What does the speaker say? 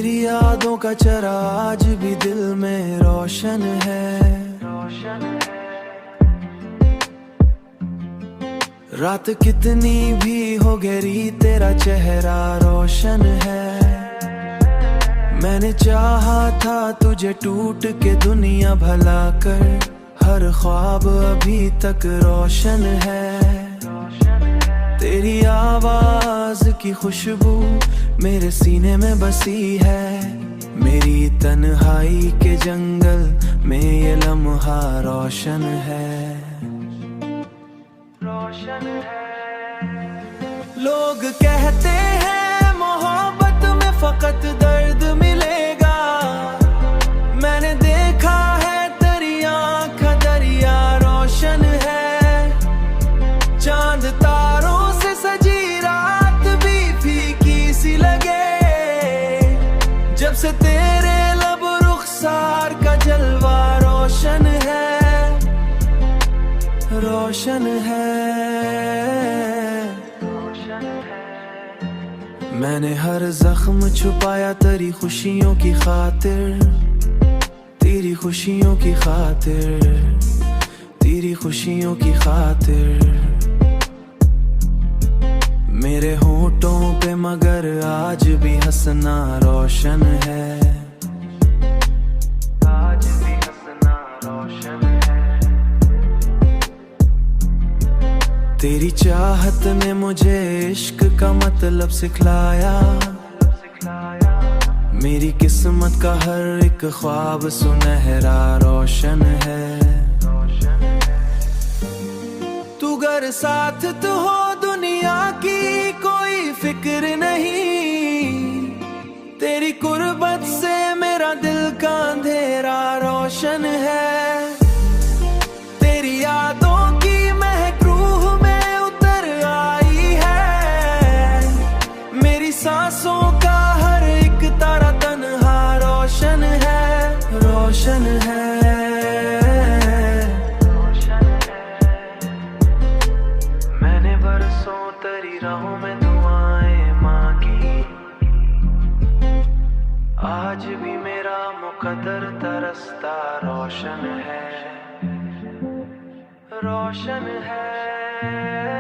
तेरी यादों का चरा आज भी दिल में रोशन है। रात कितनी भी हो गहरी तेरा चेहरा रोशन है। मैंने चाहा था तुझे टूट के दुनिया भला कर, हर ख्वाब अभी तक रोशन है। तेरी आवाज की खुशबू मेरे सीने में बसी है। मेरी तन्हाई के जंगल में ये लम्हा रोशन है। लोग कहते हैं मोहब्बत में फकत दर्द मिलेगा। मैंने देखा है तेरी आँख दरिया रोशन है। चांद तारों से सजी रात भी फीकी सी लगे, जब से तेरे लब रुखसार का जलवा रोशन है। रोशन है। मैंने हर जख्म छुपाया तेरी खुशियों की खातिर, तेरी खुशियों की खातिर, तेरी खुशियों की खातिर। मेरे होंठों पे मगर आज भी हंसना रोशन है। आज भी हंसना रोशन है। तेरी चाहत ने मुझे इश्क का मतलब सिखलाया। मेरी किस्मत का हर एक ख्वाब सुनहरा रोशन है। तू घर साथ तो हो दुनिया की कोई फिक्र नहीं। तेरी कुर्बत से मेरा दिल का अंधेरा रोशन है। तेरी यादों की महक रूह में उतर आई है। मेरी सांसों का हर एक तारा तन्हा रोशन है। रोशन है। मैंने बरसों तेरी राहों में दुआएं मांगी। आज भी मेरा मुकद्दर तरसता रोशन है। रोशन है।